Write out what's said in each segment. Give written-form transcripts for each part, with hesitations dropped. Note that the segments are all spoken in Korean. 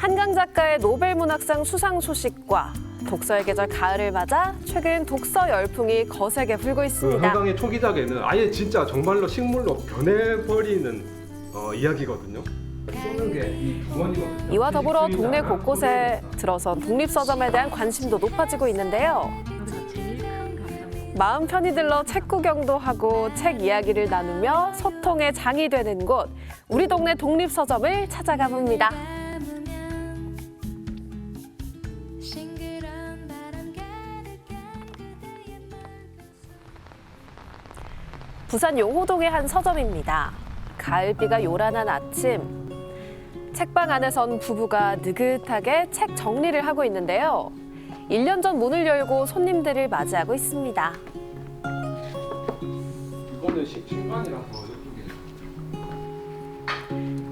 한강 작가의 노벨문학상 수상 소식과 독서의 계절 가을을 맞아 최근 독서 열풍이 거세게 불고 그 있습니다. 한강의 초기작에는 아예 진짜 정말로 식물로 변해버리는 이야기거든요. 쏘는 게 이 주머니거든요. 이와 더불어 동네 곳곳에 들어선 독립서점에 대한 관심도 높아지고 있는데요. 마음 편히 들러 책 구경도 하고 책 이야기를 나누며 소통의 장이 되는 곳, 우리 동네 독립서점을 찾아가 봅니다. 부산 용호동의 한 서점입니다. 가을비가 요란한 아침, 책방 안에선 부부가 느긋하게 책 정리를 하고 있는데요. 1년 전 문을 열고 손님들을 맞이하고 있습니다. 이거는 신간이라서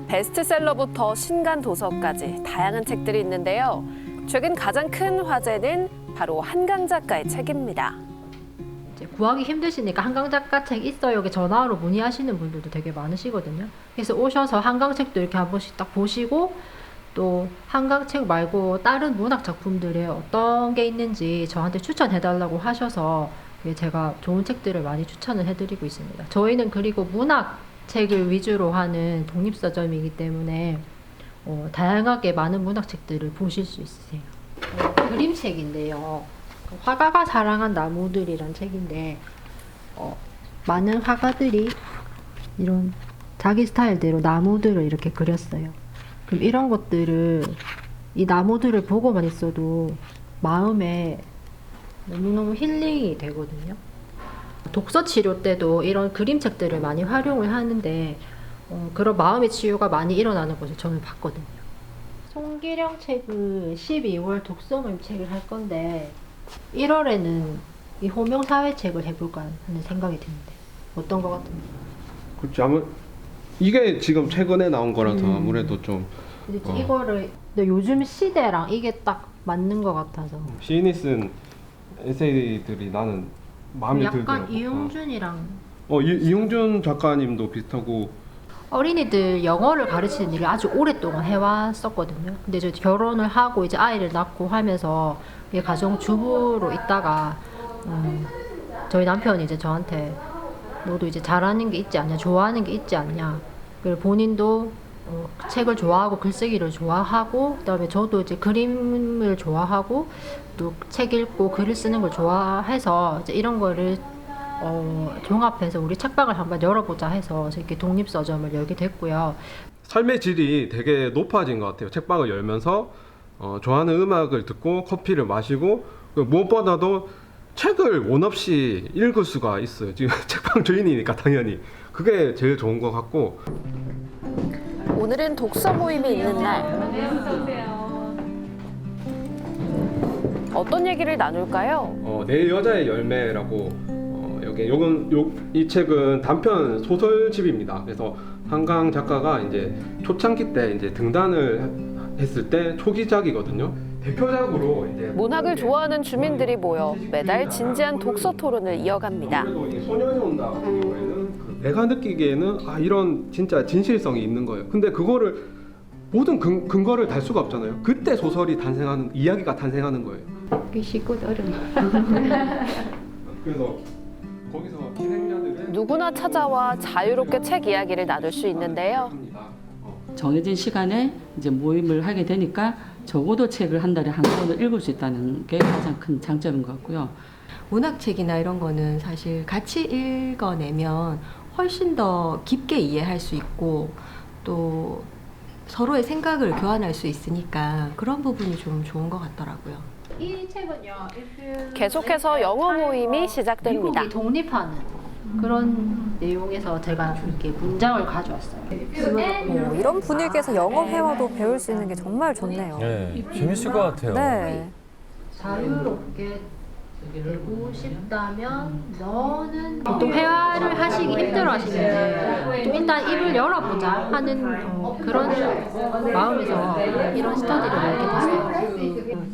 베스트셀러부터 신간 도서까지 다양한 책들이 있는데요. 최근 가장 큰 화제는 바로 한강 작가의 책입니다. 이제 구하기 힘드시니까 한강 작가 책 있어요. 여기 전화로 문의하시는 분들도 되게 많으시거든요. 그래서 오셔서 한강 책도 이렇게 한 번씩 딱 보시고 또 한강 책 말고 다른 문학 작품들에 어떤 게 있는지 저한테 추천해달라고 하셔서 제가 좋은 책들을 많이 추천을 해드리고 있습니다. 저희는 그리고 문학 책을 위주로 하는 독립서점이기 때문에 다양하게 많은 문학 책들을 보실 수 있으세요. 그림책인데요. 화가가 사랑한 나무들이란 책인데 많은 화가들이 이런 자기 스타일대로 나무들을 이렇게 그렸어요. 그럼 이런 것들을 이 나무들을 보고만 있어도 마음에 너무너무 힐링이 되거든요. 독서 치료 때도 이런 그림책들을 많이 활용을 하는데 그런 마음의 치유가 많이 일어나는 것을 저는 봤거든요. 송기령 책을 12월 독서 모임 책을 할 건데 1월에는 이 호명사회책을 해볼까 하는 생각이 드는데 어떤 것 같은데? 그렇죠. 이게 지금 최근에 나온 거라서 아무래도 좀 이거를 근데 요즘 시대랑 이게 딱 맞는 것 같아서 시인이 쓴 에세이들이 나는 마음에 약간 들더라고. 이용준이랑 이용준 작가님도 비슷하고 어린이들 영어를 가르치는 일을 아주 오랫동안 해왔었거든요. 근데 저 결혼을 하고 이제 아이를 낳고 하면서 가정주부로 있다가 저희 남편이 이제 저한테 너도 이제 잘하는 게 있지 않냐, 좋아하는 게 있지 않냐. 그리고 본인도 책을 좋아하고 글쓰기를 좋아하고 그다음에 저도 이제 그림을 좋아하고 또 책 읽고 글을 쓰는 걸 좋아해서 이제 이런 거를 종합해서 우리 책방을 한번 열어보자 해서 이렇게 독립서점을 열게 됐고요. 삶의 질이 되게 높아진 것 같아요. 책방을 열면서 좋아하는 음악을 듣고 커피를 마시고 무엇보다도 책을 원 없이 읽을 수가 있어요. 지금 책방 주인이니까 당연히 그게 제일 좋은 것 같고. 오늘은 독서 모임이 있는 날. 어떤 얘기를 나눌까요? 내 여자의 열매라고 이 책은 단편 소설집입니다. 그래서 한강 작가가 이제 초창기 때 이제 등단을 했을 때 초기작이거든요. 대표작으로 이제 문학을 좋아하는 주민들이 모여 매달 진지한 독서 토론을 이어갑니다. 아무래도 이 소년이 온다 같은 경우에는 내가 느끼기에는 이런 진짜 진실성이 있는 거예요. 근데 그거를 모든 근거를 달 수가 없잖아요. 그때 소설이 이야기가 탄생하는 거예요. 쉽고 어려워. 그래서 거기서 희생자들은 누구나 찾아와 자유롭게 책 이야기를 나눌 수 있는데요. 정해진 시간에 이제 모임을 하게 되니까 적어도 책을 한 달에 한 권을 읽을 수 있다는 게 가장 큰 장점인 것 같고요. 문학책이나 이런 거는 사실 같이 읽어내면 훨씬 더 깊게 이해할 수 있고 또 서로의 생각을 교환할 수 있으니까 그런 부분이 좀 좋은 것 같더라고요. 이 책은요. 계속해서 영어 모임이 시작됩니다. 미국이 독립하는 그런 내용에서 제가 이렇게 문장을 가져왔어요. 이런 분위기에서 영어 회화도 배울 수 있는 게 정말 좋네요. 네, 재밌을 것 같아요. 네. 자유롭게 되고 싶다면 너는 보통 회화를 하시기 힘들어 하시는데 또 일단 입을 열어보자 하는 그런 마음에서 이런 스터디를 열게 됐어요.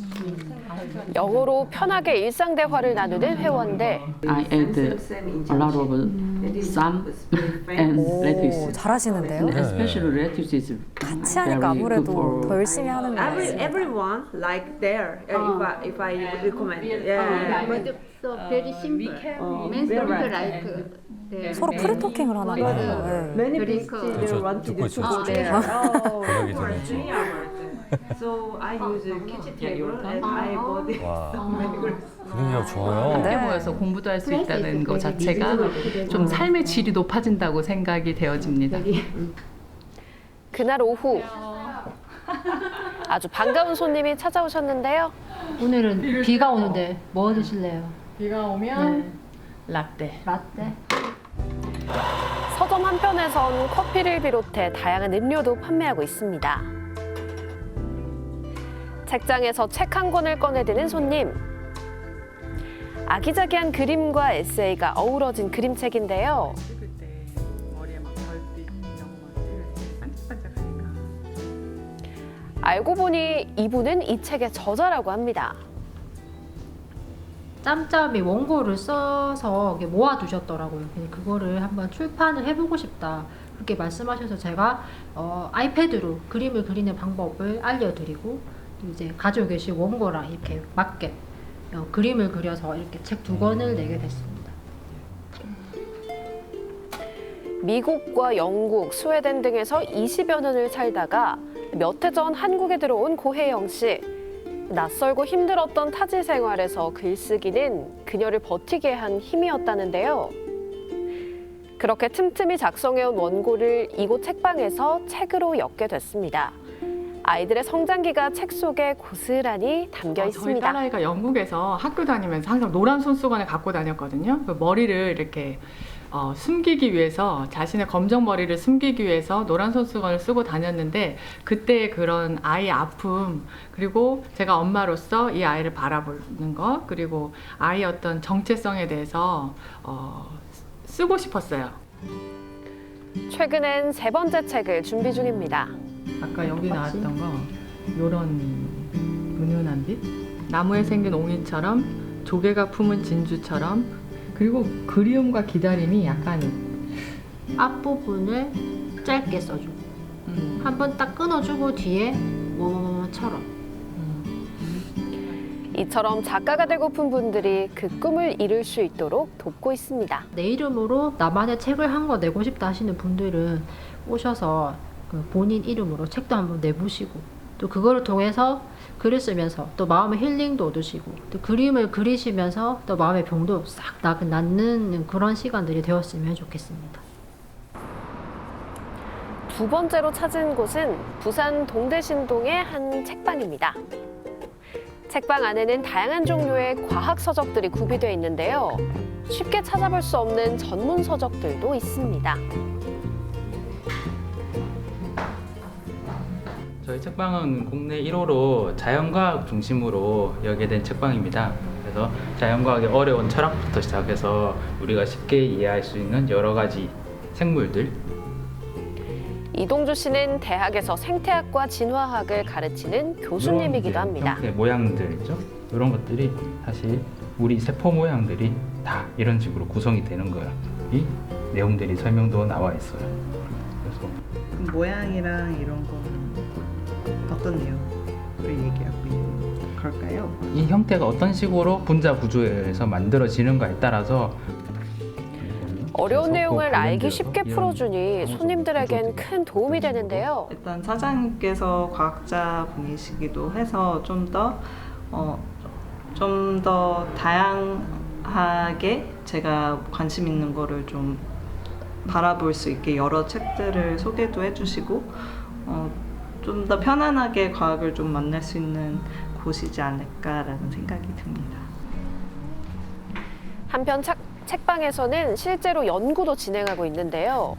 영어로 편하게 일상 대화를 나누는 회원들. I add a lot of some and 오, lettuce. 잘하시는데요. Especially lettuce is 같이 하니까 very good 아무래도 for 더 열심히 하는 것 같아요. Everyone like there. If I recommend, yeah. So very simple. Means like 서로 프리토킹을 하나 봐요. 네. Many Drink. people they want to 듣고 get to 있었어요. go there. Oh, 고백이 for 되는지. 3 hours. So I use a kitchen table and I bought it. 와, 분위기가 좋아요. 네. 함께 모여서 공부도 할 수 있다는 것 자체가 좀 삶의 질이 높아진다고 생각이 되어집니다. 그날 오후 아주 반가운 손님이 찾아오셨는데요. 오늘은 비가 오는데 뭐 드실래요? 비가 오면 라떼. 라떼? 서점 한편에선 커피를 비롯해 다양한 음료도 판매하고 있습니다. 책장에서 책 한 권을 꺼내드는 손님. 아기자기한 그림과 에세이가 어우러진 그림책인데요. 찍을 때 머리에 막 별빛 이런 거 찍을 때 반짝반짝하니까. 알고 보니 이분은 이 책의 저자라고 합니다. 짬짬이 원고를 써서 이렇게 모아두셨더라고요. 그래서 그거를 한번 출판을 해보고 싶다. 그렇게 말씀하셔서 제가 아이패드로 그림을 그리는 방법을 알려드리고 또 이제 가지고 계신 원고랑 이렇게 맞게 그림을 그려서 이렇게 책 2권을 내게 됐습니다. 미국과 영국, 스웨덴 등에서 20여 년을 살다가 몇 해 전 한국에 들어온 고혜영 씨. 낯설고 힘들었던 타지 생활에서 글쓰기는 그녀를 버티게 한 힘이었다는데요. 그렇게 틈틈이 작성해온 원고를 이곳 책방에서 책으로 엮게 됐습니다. 아이들의 성장기가 책 속에 고스란히 담겨 저희 있습니다. 딸아이가 영국에서 학교 다니면서 항상 노란 손수건을 갖고 다녔거든요. 그 머리를 이렇게 숨기기 위해서 자신의 검정 머리를 숨기기 위해서 노란 손수건을 쓰고 다녔는데 그때의 그런 아이 아픔 그리고 제가 엄마로서 이 아이를 바라보는 것 그리고 아이의 어떤 정체성에 대해서 쓰고 싶었어요. 최근엔 3번째 책을 준비 중입니다. 아까 여기 나왔던 거 요런 은은한 빛 나무에 생긴 옹이처럼 조개가 품은 진주처럼 그리고 그리움과 기다림이 약간 앞부분을 짧게 써주고 한번 딱 끊어주고 뒤에 뭐뭐뭐처럼 이처럼 작가가 되고픈 분들이 그 꿈을 이룰 수 있도록 돕고 있습니다. 내 이름으로 나만의 책을 한 거 내고 싶다 하시는 분들은 오셔서 그 본인 이름으로 책도 한번 내보시고 또 그거를 통해서 글을 쓰면서 또 마음의 힐링도 얻으시고 또 그림을 그리시면서 또 마음의 병도 싹 낫는 그런 시간들이 되었으면 좋겠습니다. 2번째로 찾은 곳은 부산 동대신동의 한 책방입니다. 책방 안에는 다양한 종류의 과학 서적들이 구비되어 있는데요. 쉽게 찾아볼 수 없는 전문 서적들도 있습니다. 저희 책방은 국내 1호로 자연과학 중심으로 여겨된 책방입니다. 그래서 자연과학의 어려운 철학부터 시작해서 우리가 쉽게 이해할 수 있는 여러 가지 생물들. 이동주 씨는 대학에서 생태학과 진화학을 가르치는 교수님이기도 합니다. 형태 모양들이죠. 이런 것들이 사실 우리 세포 모양들이 다 이런 식으로 구성이 되는 거예요. 이 내용들이 설명도 나와 있어요. 그래서 그 모양이랑 이런 거는 어떤 내용을 얘기하고 있는 걸까요? 이 형태가 어떤 식으로 분자 구조에서 만들어지는가에 따라서 어려운 내용을 알기 관련돼서 쉽게 이런 풀어주니 방송 손님들에겐 큰 도움이 되는데요. 일단 사장님께서 과학자 분이시기도 해서 좀 더 다양하게 제가 관심 있는 거를 좀 바라볼 수 있게 여러 책들을 소개도 해주시고 좀 더 편안하게 과학을 좀 만날 수 있는 곳이지 않을까라는 생각이 듭니다. 한편 책방에서는 실제로 연구도 진행하고 있는데요.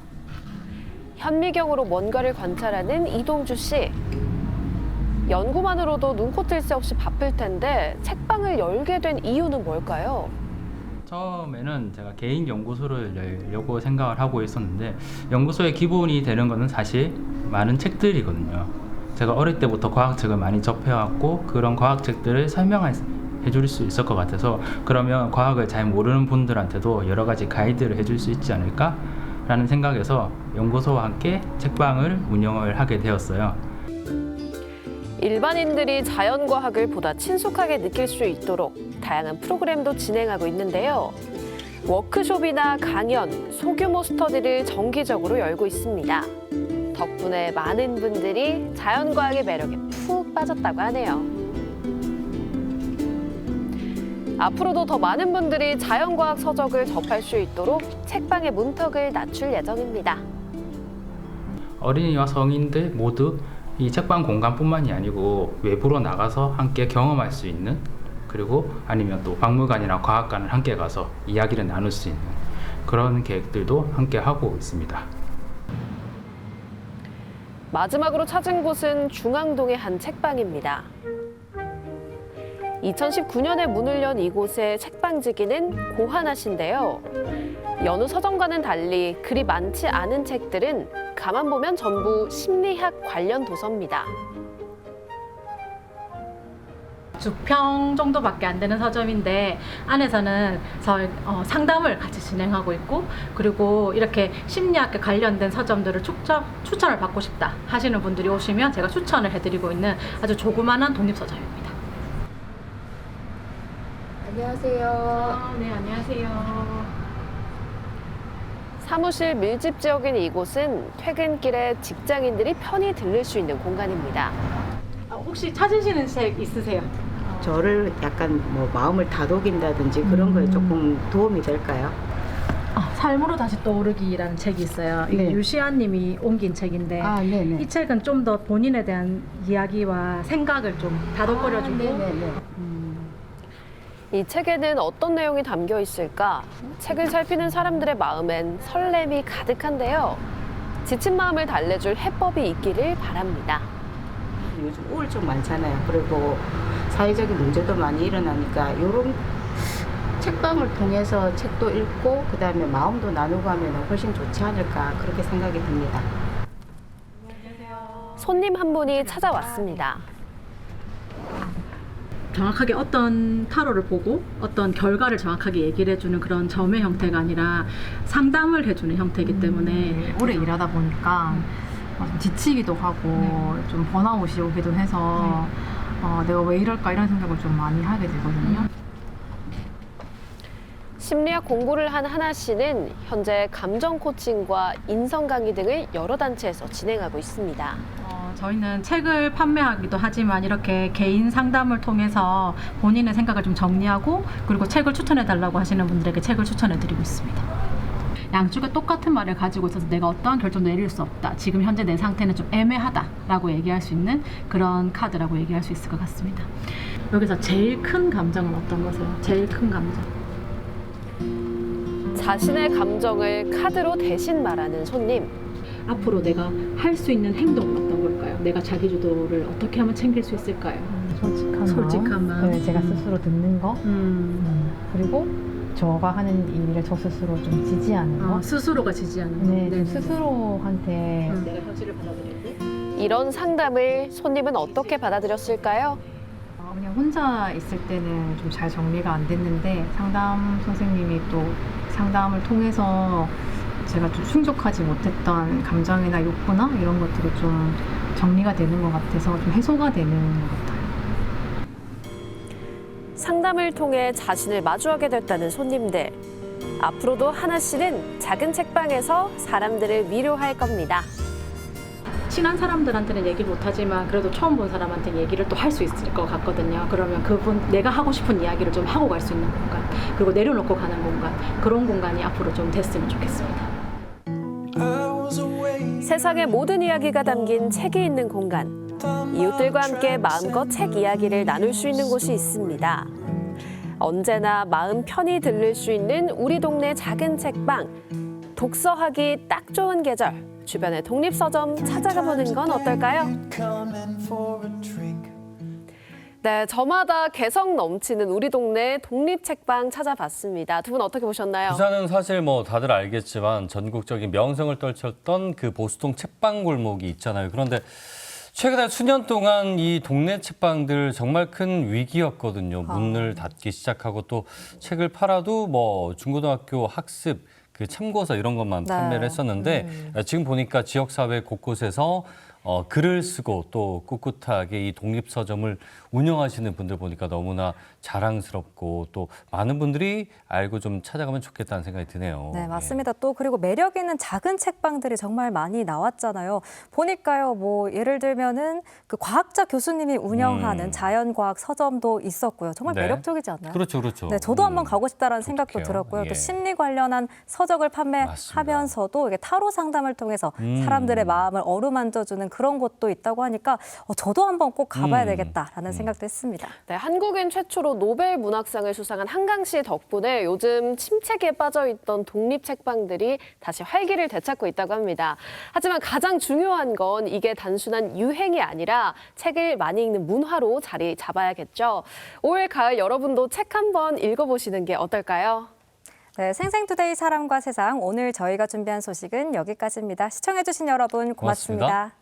현미경으로 뭔가를 관찰하는 이동주 씨. 연구만으로도 눈코 뜰 새 없이 바쁠 텐데 책방을 열게 된 이유는 뭘까요? 처음에는 제가 개인 연구소를 열려고 생각을 하고 있었는데 연구소의 기본이 되는 것은 사실 많은 책들이거든요. 제가 어릴 때부터 과학책을 많이 접해왔고 그런 과학책들을 설명해 줄 수 있을 것 같아서 그러면 과학을 잘 모르는 분들한테도 여러 가지 가이드를 해줄 수 있지 않을까라는 생각에서 연구소와 함께 책방을 운영을 하게 되었어요. 일반인들이 자연과학을 보다 친숙하게 느낄 수 있도록 다양한 프로그램도 진행하고 있는데요. 워크숍이나 강연, 소규모 스터디를 정기적으로 열고 있습니다. 덕분에 많은 분들이 자연과학의 매력에 푹 빠졌다고 하네요. 앞으로도 더 많은 분들이 자연과학 서적을 접할 수 있도록 책방의 문턱을 낮출 예정입니다. 어린이와 성인들 모두 이 책방 공간뿐만이 아니고 외부로 나가서 함께 경험할 수 있는 그리고 아니면 또 박물관이나 과학관을 함께 가서 이야기를 나눌 수 있는 그런 계획들도 함께 하고 있습니다. 마지막으로 찾은 곳은 중앙동의 한 책방입니다. 2019년에 문을 연 이곳의 책방지기는 고하나 씨인데요. 여느 서점과는 달리 그리 많지 않은 책들은 가만 보면 전부 심리학 관련 도서입니다. 주평 정도밖에 안 되는 서점인데 안에서는 상담을 같이 진행하고 있고 그리고 이렇게 심리학에 관련된 서점들을 추천을 받고 싶다 하시는 분들이 오시면 제가 추천을 해드리고 있는 아주 조그마한 독립서점입니다. 안녕하세요. 네, 안녕하세요. 사무실 밀집 지역인 이곳은 퇴근길에 직장인들이 편히 들릴 수 있는 공간입니다. 혹시 찾으시는 책 있으세요? 저를 약간 뭐 마음을 다독인다든지 그런 거에 조금 도움이 될까요? 삶으로 다시 떠오르기라는 책이 있어요. 이게 네. 유시안 님이 옮긴 책인데 네네. 이 책은 좀 더 본인에 대한 이야기와 생각을 좀 다독거려주고 네네네. 이 책에는 어떤 내용이 담겨 있을까? 책을 살피는 사람들의 마음엔 설렘이 가득한데요. 지친 마음을 달래줄 해법이 있기를 바랍니다. 요즘 우울증 많잖아요. 그리고 사회적인 문제도 많이 일어나니까 이런 책방을 통해서 책도 읽고 그다음에 마음도 나누고 하면 훨씬 좋지 않을까 그렇게 생각이 듭니다. 손님 한 분이 찾아왔습니다. 정확하게 어떤 타로를 보고 어떤 결과를 정확하게 얘기를 해주는 그런 점의 형태가 아니라 상담을 해주는 형태이기 때문에 오래 일하다 보니까 좀 지치기도 하고 좀 번아웃이 오기도 해서 내가 왜 이럴까 이런 생각을 좀 많이 하게 되거든요. 심리학 공부를 한 하나 씨는 현재 감정 코칭과 인성 강의 등을 여러 단체에서 진행하고 있습니다. 저희는 책을 판매하기도 하지만 이렇게 개인 상담을 통해서 본인의 생각을 좀 정리하고 그리고 책을 추천해달라고 하시는 분들에게 책을 추천해드리고 있습니다. 양쪽에 똑같은 말을 가지고 있어서 내가 어떠한 결정도 내릴 수 없다. 지금 현재 내 상태는 좀 애매하다라고 얘기할 수 있는 그런 카드라고 얘기할 수 있을 것 같습니다. 여기서 제일 큰 감정은 어떤 거세요? 제일 큰 감정. 자신의 감정을 카드로 대신 말하는 손님. 앞으로 내가 할 수 있는 행동은 어떤 걸까요? 내가 자기주도를 어떻게 하면 챙길 수 있을까요? 솔직한 마음. 네, 제가 스스로 듣는 거. 그리고 저가 하는 일을 저 스스로 좀 지지하는 거. 스스로가 지지하는 거. 네, 좀 스스로한테 내가 현실을 받아들이고. 이런 상담을 손님은 어떻게 받아들였을까요? 그냥 혼자 있을 때는 좀 잘 정리가 안 됐는데 상담 선생님이 또 상담을 통해서 제가 좀 충족하지 못했던 감정이나 욕구나 이런 것들이 좀 정리가 되는 것 같아서 좀 해소가 되는 것 같아요. 상담을 통해 자신을 마주하게 됐다는 손님들. 앞으로도 하나 씨는 작은 책방에서 사람들을 위로할 겁니다. 친한 사람들한테는 얘기를 못하지만 그래도 처음 본 사람한테 얘기를 또 할 수 있을 것 같거든요. 그러면 그분 내가 하고 싶은 이야기를 좀 하고 갈 수 있는 공간 그리고 내려놓고 가는 공간 그런 공간이 앞으로 좀 됐으면 좋겠습니다. 세상의 모든 이야기가 담긴 책이 있는 공간. 이웃들과 함께 마음껏 책 이야기를 나눌 수 있는 곳이 있습니다. 언제나 마음 편히 들릴 수 있는 우리 동네 작은 책방. 독서하기 딱 좋은 계절. 주변의 독립서점 찾아가 보는 건 어떨까요? 네, 저마다 개성 넘치는 우리 동네 독립책방 찾아봤습니다. 두 분 어떻게 보셨나요? 부산은 사실 뭐 다들 알겠지만 전국적인 명성을 떨쳤던 그 보수동 책방 골목이 있잖아요. 그런데 최근에 수년 동안 이 동네 책방들 정말 큰 위기였거든요. 문을 닫기 시작하고 또 책을 팔아도 뭐 중고등학교 학습 그 참고서 이런 것만 판매를 했었는데 지금 보니까 지역사회 곳곳에서 글을 쓰고 또 꿋꿋하게 이 독립서점을 운영하시는 분들 보니까 너무나 자랑스럽고 또 많은 분들이 알고 좀 찾아가면 좋겠다는 생각이 드네요. 네, 맞습니다. 또 그리고 매력 있는 작은 책방들이 정말 많이 나왔잖아요. 보니까요, 뭐 예를 들면은 그 과학자 교수님이 운영하는 자연과학 서점도 있었고요. 정말 네. 매력적이지 않나요? 그렇죠, 그렇죠. 네, 저도 한번 가고 싶다라는 생각도 독특해요. 들었고요. 예. 또 심리 관련한 서적을 판매하면서도 이게 타로 상담을 통해서 사람들의 마음을 어루만져주는 그런 곳도 있다고 하니까 저도 한번 꼭 가봐야 되겠다라는 생각도 했습니다. 네, 한국인 최초로 노벨 문학상을 수상한 한강 씨 덕분에 요즘 침체기에 빠져있던 독립 책방들이 다시 활기를 되찾고 있다고 합니다. 하지만 가장 중요한 건 이게 단순한 유행이 아니라 책을 많이 읽는 문화로 자리 잡아야겠죠. 올 가을 여러분도 책 한번 읽어보시는 게 어떨까요? 네, 생생투데이 사람과 세상 오늘 저희가 준비한 소식은 여기까지입니다. 시청해주신 여러분 고맙습니다.